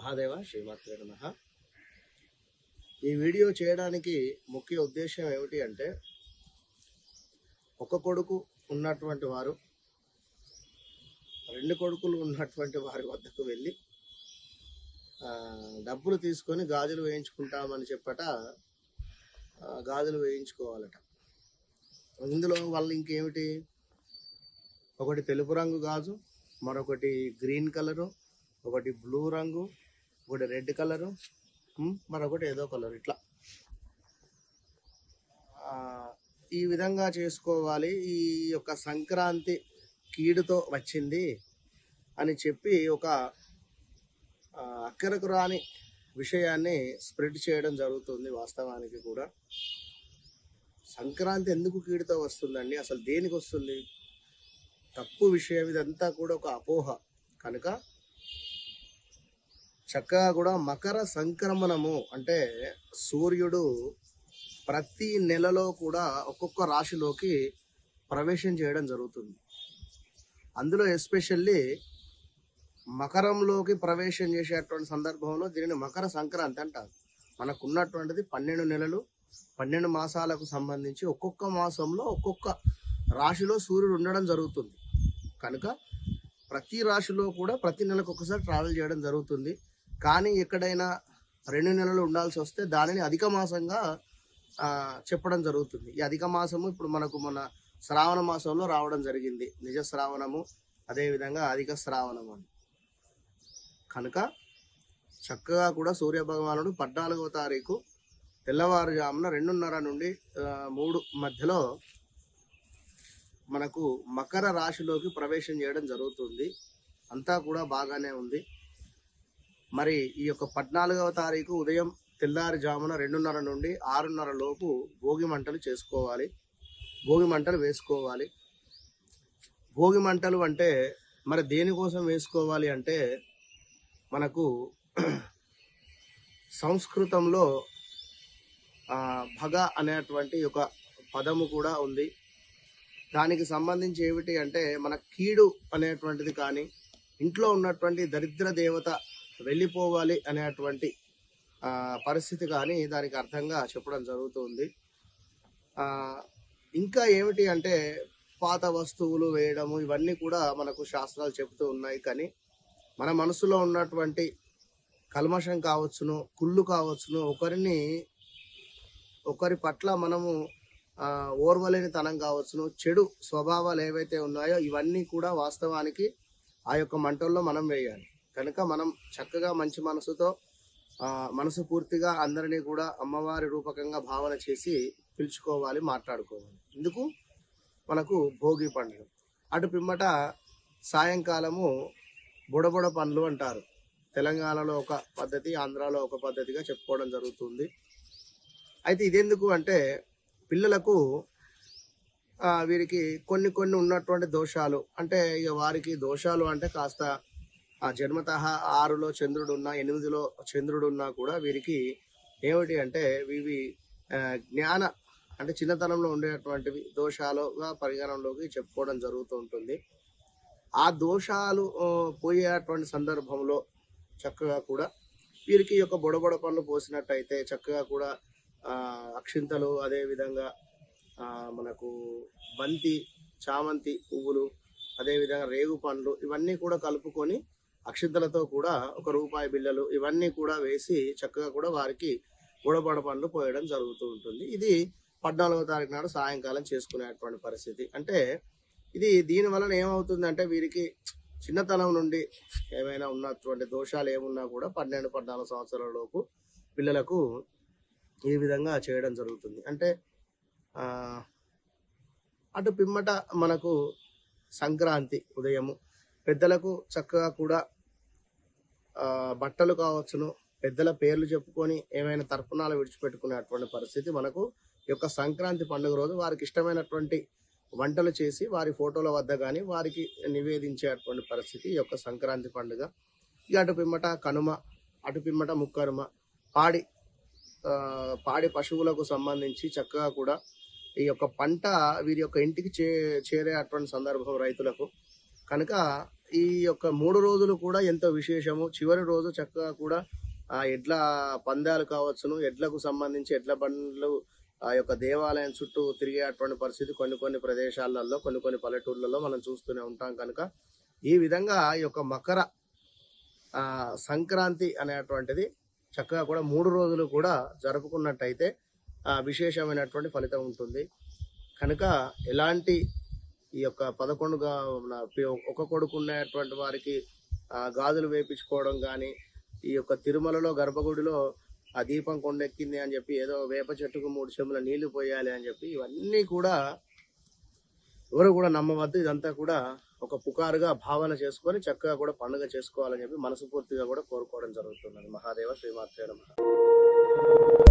మహాదేవ శ్రీమాత్రే నమః. ఈ వీడియో చేయడానికి ముఖ్య ఉద్దేశం ఏమిటి అంటే, ఒక కొడుకు ఉన్నటువంటి వారు రెండు కొడుకులు ఉన్నటువంటి వారి వద్దకు వెళ్ళి డబ్బులు తీసుకొని గాజులు వేయించుకుంటామని చెప్పట గాజులు వేయించుకోవాలట. ఇందులో వాళ్ళు ఇంకేమిటి, ఒకటి తెలుపు రంగు గాజు, మరొకటి గ్రీన్ కలరు, ఒకటి బ్లూ రంగు, ఒకటి రెడ్ కలరు, మరొకటి ఏదో కలర్, ఇట్లా ఈ విధంగా చేసుకోవాలి. ఈ యొక్క సంక్రాంతి కీడుతో వచ్చింది అని చెప్పి ఒక అక్కరకు రాని విషయాన్ని స్ప్రెడ్ చేయడం జరుగుతుంది. వాస్తవానికి కూడా సంక్రాంతి ఎందుకు కీడుతో వస్తుందండి, అసలు దేనికి వస్తుంది, తప్పు విషయం. ఇదంతా కూడా ఒక అపోహ. కనుక చక్కగా కూడా మకర సంక్రమణము అంటే సూర్యుడు ప్రతి నెలలో కూడా ఒక్కొక్క రాశిలోకి ప్రవేశం చేయడం జరుగుతుంది. అందులో ఎస్పెషల్లీ మకరంలోకి ప్రవేశం చేసేటువంటి సందర్భంలో దీనిని మకర సంక్రాంతి అంటారు. మనకున్నటువంటిది 12 నెలలు, 12 మాసాలకు సంబంధించి ఒక్కొక్క మాసంలో ఒక్కొక్క రాశిలో సూర్యుడు ఉండడం జరుగుతుంది. కనుక ప్రతి రాశిలో కూడా ప్రతి నెలకు ఒకసారి ట్రావెల్ చేయడం జరుగుతుంది. కానీ ఎక్కడైనా 2 నెలలు ఉండాల్సి వస్తే దానిని అధిక మాసంగా చెప్పడం జరుగుతుంది. ఈ అధిక మాసము ఇప్పుడు మనకు మన శ్రావణ మాసంలో రావడం జరిగింది. నిజ శ్రావణము, అదేవిధంగా అధిక శ్రావణము అని. కనుక చక్కగా కూడా సూర్య భగవానుడు 14వ తారీఖు తెల్లవారుజామున 2:30 నుండి 3 మధ్యలో మనకు మకర రాశిలోకి ప్రవేశం చేయడం జరుగుతుంది. అంతా కూడా బాగానే ఉంది. మరి ఈ యొక్క 14వ తారీఖు ఉదయం తెల్లారుజామున 2:30 నుండి 6:30 లోపు భోగి మంటలు చేసుకోవాలి, భోగి మంటలు వేసుకోవాలి. భోగి మంటలు అంటే మరి దేనికోసం వేసుకోవాలి అంటే, మనకు సంస్కృతంలో భగ అనేటువంటి ఒక పదము కూడా ఉంది. దానికి సంబంధించి ఏమిటి అంటే, మన కీడు అనేటువంటిది కానీ, ఇంట్లో ఉన్నటువంటి దరిద్ర దేవత వెళ్ళిపోవాలి అనేటువంటి పరిస్థితి కానీ దానికి అర్థంగా చెప్పడం జరుగుతుంది. ఇంకా ఏమిటి అంటే, పాత వస్తువులు వేయడము, ఇవన్నీ కూడా మనకు శాస్త్రాలు చెబుతూ ఉన్నాయి. కానీ మన మనసులో ఉన్నటువంటి కల్మషం కావచ్చును, కుళ్ళు కావచ్చును, ఒకరి పట్ల మనము ఓర్వలేని తనం కావచ్చును, చెడు స్వభావాలు ఏవైతే ఉన్నాయో ఇవన్నీ కూడా వాస్తవానికి ఆ యొక్క మంటల్లో మనం వేయాలి. కనుక మనం చక్కగా మంచి మనసుతో మనసు పూర్తిగా అందరినీ కూడా అమ్మవారి రూపకంగా భావన చేసి పిలుచుకోవాలి, మాట్లాడుకోవాలి. ఇందుకు మనకు భోగి పండుగ. అటు పిమ్మట సాయంకాలము బుడబుడ పండ్లు అంటారు. తెలంగాణలో ఒక పద్ధతి, ఆంధ్రాలో ఒక పద్ధతిగా చెప్పుకోవడం జరుగుతుంది. అయితే ఇదెందుకు అంటే, పిల్లలకు వీరికి కొన్ని ఉన్నటువంటి దోషాలు, అంటే ఇక వారికి దోషాలు అంటే కాస్త జన్మతః 6లో చంద్రుడు ఉన్నా, 8లో చంద్రుడు ఉన్నా కూడా వీరికి ఏమిటి అంటే, ఇవి జ్ఞాన అంటే చిన్నతనంలో ఉండేటువంటివి దోషాలుగా పరిగణనలోకి చెప్పుకోవడం జరుగుతూ ఉంటుంది. ఆ దోషాలు పోయేటువంటి సందర్భంలో చక్కగా కూడా వీరికి యొక్క బొడబొడ పనులు పోసినట్టయితే చక్కగా కూడా అక్షింతలు, అదేవిధంగా మనకు బంతి, చామంతి పువ్వులు, అదేవిధంగా రేగు పండ్లు, ఇవన్నీ కూడా కలుపుకొని అక్షింతలతో కూడా ₹1 బిళ్ళలు ఇవన్నీ కూడా వేసి చక్కగా కూడా వారికి బుడబొడ పండ్లు పోయడం జరుగుతూ ఉంటుంది. ఇది 14వ తారీఖు నాడు సాయంకాలం చేసుకునేటువంటి పరిస్థితి. అంటే ఇది దీని వలన ఏమవుతుందంటే, వీరికి చిన్నతనం నుండి ఏమైనా ఉన్నటువంటి దోషాలు ఏమున్నా కూడా 12, 14 సంవత్సరాల లోపు పిల్లలకు ఈ విధంగా చేయడం జరుగుతుంది. అంటే అటు పిమ్మట మనకు సంక్రాంతి ఉదయము పెద్దలకు చక్కగా కూడా బట్టలు కావచ్చును, పెద్దల పేర్లు చెప్పుకొని ఏమైనా తర్పణాలు విడిచిపెట్టుకునేటువంటి పరిస్థితి మనకు ఈ యొక్క సంక్రాంతి పండుగ రోజు వారికి ఇష్టమైనటువంటి వంటలు చేసి వారి ఫోటోల వద్ద కానీ వారికి నివేదించేటువంటి పరిస్థితి ఈ యొక్క సంక్రాంతి పండుగ. ఇక అటు పిమ్మట కనుమ, అటు పిమ్మట ముక్కనుమ. పాడి పశువులకు సంబంధించి చక్కగా కూడా ఈ యొక్క పంట వీరి యొక్క ఇంటికి చేరేటువంటి సందర్భం రైతులకు. కనుక ఈ యొక్క 3 రోజులు కూడా ఎంతో విశేషము. చివరి రోజు చక్కగా కూడా ఎడ్ల పందాలు కావచ్చును, ఎడ్లకు సంబంధించి ఎడ్ల బండ్లు ఆ యొక్క దేవాలయం చుట్టూ తిరిగేటువంటి పరిస్థితి కొన్ని ప్రదేశాలలో, కొన్ని పల్లెటూర్లలో మనం చూస్తూనే ఉంటాం కనుక, ఈ విధంగా ఈ యొక్క మకర సంక్రాంతి అనేటువంటిది చక్కగా కూడా 3 రోజులు కూడా జరుపుకున్నట్టయితే విశేషమైనటువంటి ఫలితం ఉంటుంది. కనుక ఎలాంటి ఈ యొక్క 11 ఒక కొడుకు ఉన్నటువంటి వారికి గాజులు వేపించుకోవడం కానీ, ఈ యొక్క తిరుమలలో గర్భగుడిలో ఆ దీపం కొండెక్కింది అని చెప్పి ఏదో వేప చెట్టుకు 3 చెంబుల నీళ్లు పోయాలి అని చెప్పి ఇవన్నీ కూడా ఎవరు కూడా నమ్మవద్దు. ఇదంతా కూడా ఒక పుకారుగా భావన చేసుకొని చక్కగా కూడా పండుగ చేసుకోవాలని చెప్పి మనస్ఫూర్తిగా కూడా కోరుకోవడం జరుగుతున్నది. మహాదేవ శ్రీమాత్రే నమః.